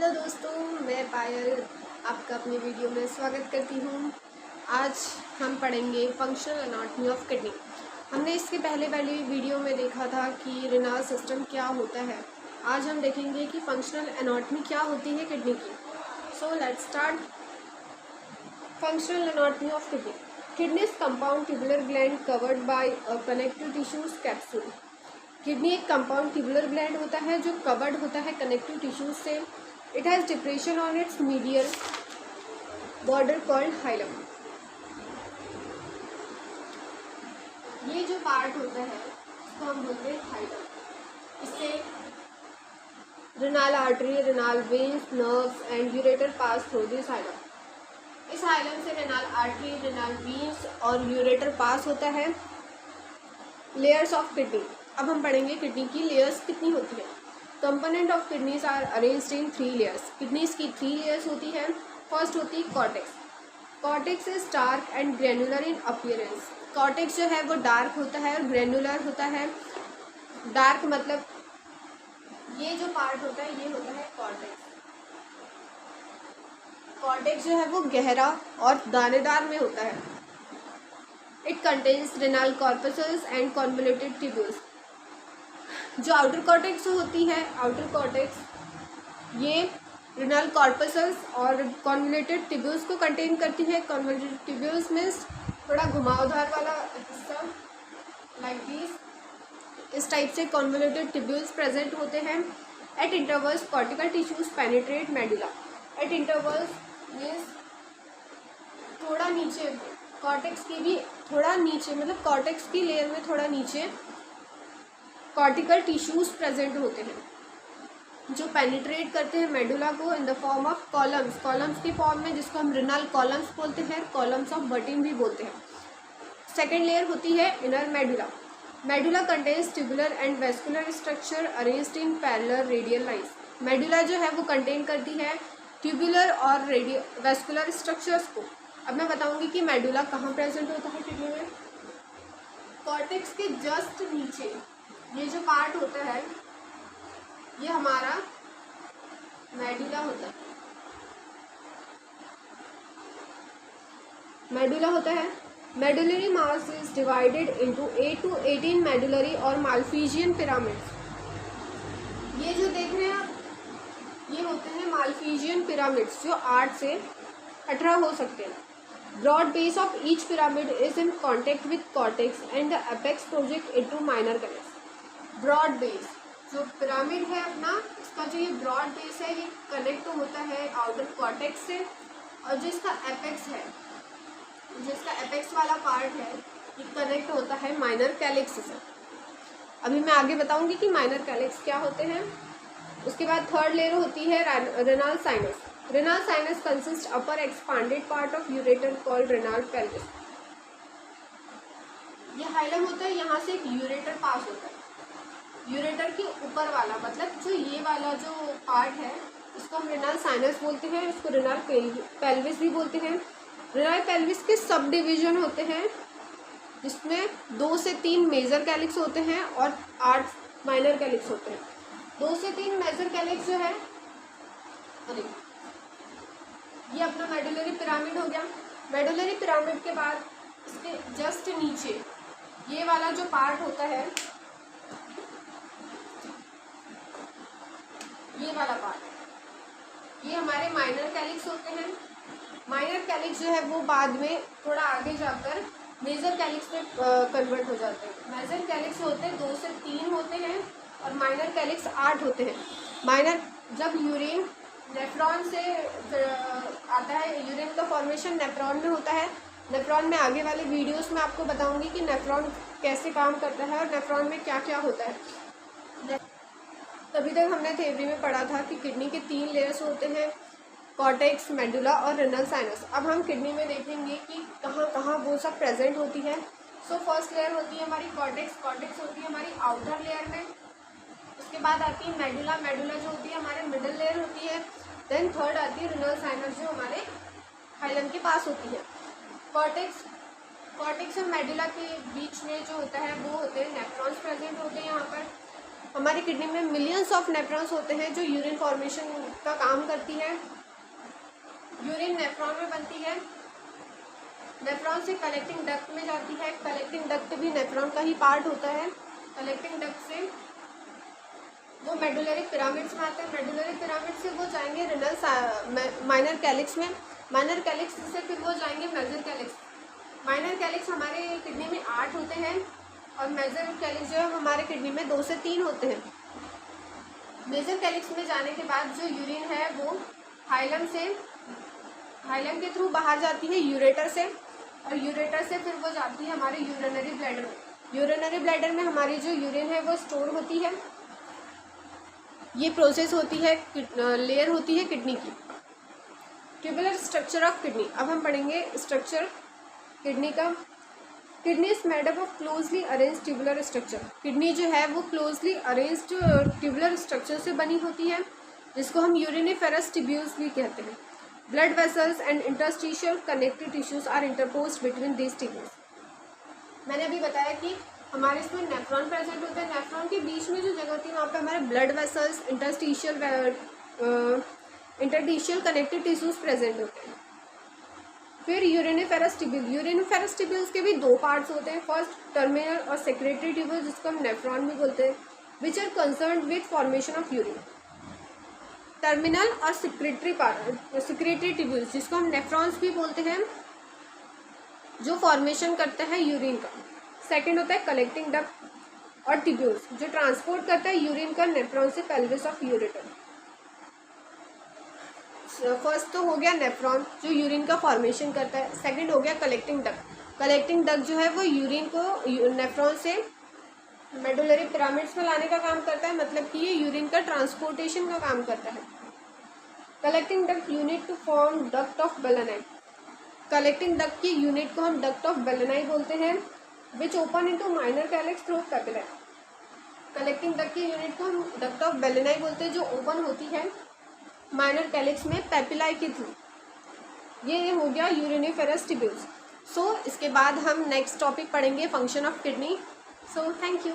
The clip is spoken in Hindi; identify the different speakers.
Speaker 1: हेलो दोस्तों, मैं पायल आपका अपनी वीडियो में स्वागत करती हूँ। आज हम पढ़ेंगे फंक्शनल एनाटॉमी ऑफ किडनी। हमने इसके पहले वाली वीडियो में देखा था कि रेनाल सिस्टम क्या होता है। आज हम देखेंगे कि फंक्शनल एनाटॉमी क्या होती है किडनी की। So let's start. Functional anatomy of kidney. Kidney is compound tubular gland covered by a connective tissues capsule. Kidney एक कंपाउंड ट्यूबुलर ग्लैंड होता है जो कवर्ड होता है कनेक्टिव टिश्यूज से। It has depression on it's medial border called hilum. ये जो पार्ट होता है इसको हम बोलते हैं हाइलम। इससे renal artery, renal veins, nerves and ureter pass through this hilum. इस हाइलम से रेनाल आर्टरी, रेनाल वेन्स और यूरेटर पास होता है। Layers of kidney. अब हम पढ़ेंगे किडनी की लेयर्स कितनी होती है। Component of kidneys are arranged in 3 layers. Kidneys की 3 लेयर्स होती है। फर्स्ट होती है cortex. Cortex is dark and granular in appearance. Cortex जो है वो डार्क होता है और ग्रेनुलर होता है। डार्क मतलब ये जो पार्ट होता है ये होता है कॉर्टेक्स। कॉर्टेक्स जो है वो गहरा और दानेदार में होता है। It contains renal corpses and convoluted tubules. जो आउटर कॉर्टेक्स होती है, आउटर कॉर्टेक्स ये रेनाल कॉर्पसेस और कॉन्वोल्यूटेड ट्यूब्यूल्स को कंटेन करती है। कॉन्वोल्यूटेड ट्यूब्यूल्स मीन्स थोड़ा घुमावदार वाला हिस्सा, लाइक दिस। इस टाइप से कॉन्वोल्यूटेड ट्यूब्यूल्स प्रेजेंट होते हैं। Eight intervals cortical tissues penetrate medulla. Eight intervals means थोड़ा नीचे, कॉर्टेक्स की भी थोड़ा नीचे, मतलब कॉर्टेक्स की लेयर में थोड़ा नीचे कॉर्टिकल टिश्यूज प्रेजेंट होते हैं जो पेनिट्रेट करते हैं मेडुला को in the form of columns. Columns की फॉर्म में, जिसको हम रेनाल कॉलम्स बोलते हैं, कॉलम्स ऑफ बर्टिन भी बोलते हैं। सेकेंड लेयर होती है inner medulla. Medulla contains tubular and vascular structure arranged in parallel radial lines. Medulla जो है वो कंटेन करती है ट्यूबुलर और वेस्कुलर स्ट्रक्चर्स को। अब मैं बताऊंगी कि मेडुला कहाँ प्रेजेंट होता है किडनी में। कॉर्टेक्स के जस्ट नीचे ये जो पार्ट होता है ये हमारा मेडुला होता है। मेडुला होता है। Medullary mass is divided into 8 to 18 medullary और माल्फीजियन पिरामिड्स। ये जो देख रहे हैं आप ये होते हैं माल्फीजियन पिरामिड्स जो 8 से 18 हो सकते हैं। Broad base of each pyramid is in contact with cortex and the apex project into minor canals. Broad base जो पिरामिड है अपना, इसका जो ये ब्रॉड बेस है ये कनेक्ट होता है आउटर कॉर्टेक्स से, और जो इसका एपेक्स है, जो इसका एपेक्स वाला पार्ट है ये कनेक्ट होता है माइनर कैलिक्स से। अभी मैं आगे बताऊंगी कि माइनर कैलिक्स क्या होते हैं। उसके बाद थर्ड लेयर होती है renal sinus. Renal sinus consists upper expanded part of ureter called renal pelvis. ये हाइलम होता है, यहाँ से एक यूरेटर पास होता है। यूरेटर के ऊपर वाला मतलब जो ये वाला जो पार्ट है इसको हम रेनाल साइनस बोलते हैं, इसको रेनाल पेल्विस भी बोलते हैं। रेनाल पेल्विस के सब डिवीजन होते हैं जिसमें 2 से 3 मेजर कैलिक्स होते हैं और 8 माइनर कैलिक्स होते हैं। 2 से 3 मेजर कैलिक्स जो है, अरे ये अपना मेडुलरी पिरामिड हो गया। मेडुलरी पिरामिड के बाद इसके जस्ट नीचे ये वाला जो पार्ट होता है, ये वाला पार्ट, ये हमारे माइनर कैलिक्स होते हैं। माइनर कैलिक्स जो है वो बाद में थोड़ा आगे जाकर मेजर कैलिक्स में कन्वर्ट हो जाते हैं। मेजर कैलिक्स होते हैं 2 से 3 होते हैं और माइनर कैलिक्स 8 होते हैं। माइनर जब यूरिन नेफ्रॉन से आता है, यूरिन का फॉर्मेशन नेफ्रॉन में होता है। नेफ्रॉन में आगे वाले वीडियोस में आपको बताऊंगी कि नेफ्रॉन कैसे काम करता है और नेफ्रॉन में क्या क्या होता है। तभी तक हमने थ्योरी में पढ़ा था कि किडनी के 3 लेयर्स होते हैं, कॉर्टेक्स, मेडुला और रेनल साइनस। अब हम किडनी में देखेंगे कि कहाँ कहाँ वो सब प्रेजेंट होती है। सो फर्स्ट लेयर होती है हमारी कॉर्टेक्स। कॉर्टेक्स होती है हमारी आउटर लेयर में। उसके बाद आती है मेडुला। मेडुला जो होती है हमारे मिडल लेयर होती है। देन थर्ड आती है रेनल साइनस जो हमारे हाइलम के पास होती है। कॉर्टेक्स और मेडुला के बीच में जो होता है वो होते हैं नेफ्रॉन्स प्रेजेंट होते हैं। यहाँ पर हमारी किडनी में मिलियंस ऑफ नेफ्रॉन्स होते हैं जो यूरिन फॉर्मेशन का काम करती है। यूरिन नेफ्रॉन में बनती है, नेफ्रॉन से कलेक्टिंग डक्ट में जाती है। कलेक्टिंग डक्ट भी नेफ्रॉन का ही पार्ट होता है। कलेक्टिंग डक्ट से वो मेडुलरी पिरामिड्स में आते हैं। मेडुलरी पिरामिड से वो जाएंगे रेनल माइनर कैलिक्स में। माइनर कैलिक्स से फिर वो जाएंगे मेजर कैलिक्स। माइनर कैलिक्स हमारे किडनी में 8 होते हैं और मेजर कैलिक्स जो है हमारे किडनी में 2 से 3 होते हैं। मेजर कैलिक्स में जाने के बाद जो यूरिन है वो हाइलम के थ्रू बाहर जाती है यूरेटर से, और यूरेटर से फिर वो जाती है हमारे यूरिनरी ब्लैडर में। यूरिनरी ब्लैडर में हमारी जो यूरिन है वो स्टोर होती है। ये प्रोसेस होती है, लेयर होती है किडनी की। Tubular structure of kidney. अब हम पढ़ेंगे स्ट्रक्चर किडनी का। Kidney is made up of closely arrange tubular structure. Kidney जो है वो क्लोजली अरेंज ट्यूबुलर स्ट्रक्चर से बनी होती है, जिसको हम यूरिनिफेरस ट्यूब्यूल्स भी कहते हैं। Blood vessels and interstitial connective tissues are interposed between these tubules. मैंने अभी बताया कि हमारे इसमें नेफ्रॉन प्रेजेंट होता है। नेफ्रॉन के बीच में जो जगह होती है वहाँ पे हमारे blood vessels, interstitial connective tissues present होते हैं। फिर यूरिनिफेरस ट्यूब्यूल। यूरिनिफेरस ट्यूब्यूल्स के भी 2 पार्ट्स होते हैं। फर्स्ट टर्मिनल और सेक्रेटरी ट्यूब्यूल, जिसको हम नेफ्रॉन भी बोलते हैं, which are concern with formation of urine. Terminal और सेक्रेटरी ट्यूब्यूल्स, जिसको हम नेफ्रॉन्स भी बोलते हैं, जो फॉर्मेशन करता है यूरिन का। सेकंड होता है कलेक्टिंग डक्ट और ट्यूब्यूल्स, जो ट्रांसपोर्ट करता है यूरिन का नेफ्रॉन से पेल्विस ऑफ यूरेटर। फर्स्ट तो हो गया नेफ्रॉन जो यूरिन का फॉर्मेशन करता है। सेकंड हो गया कलेक्टिंग डक्ट। कलेक्टिंग डक्ट जो है वो यूरिन को नेफ्रॉन से मेडुलरी पिरामिड्स में लाने का काम करता है, मतलब कि ये यूरिन का ट्रांसपोर्टेशन का काम करता है। Collecting duct unit to form duct of bellini. Collecting duct की यूनिट को हम डक्ट ऑफ बेलेनाई बोलते हैं, which open into minor calyx through papillae. Collecting duct की यूनिट को हम डक्ट ऑफ बेलेनाई बोलते हैं, जो ओपन होती है माइनर कैलिक्स में पेपिलाई के थ्रू। ये हो गया यूरिनिफेरस ट्यूब्यूल्स। सो इसके बाद हम नेक्स्ट टॉपिक पढ़ेंगे function of kidney. So thank you.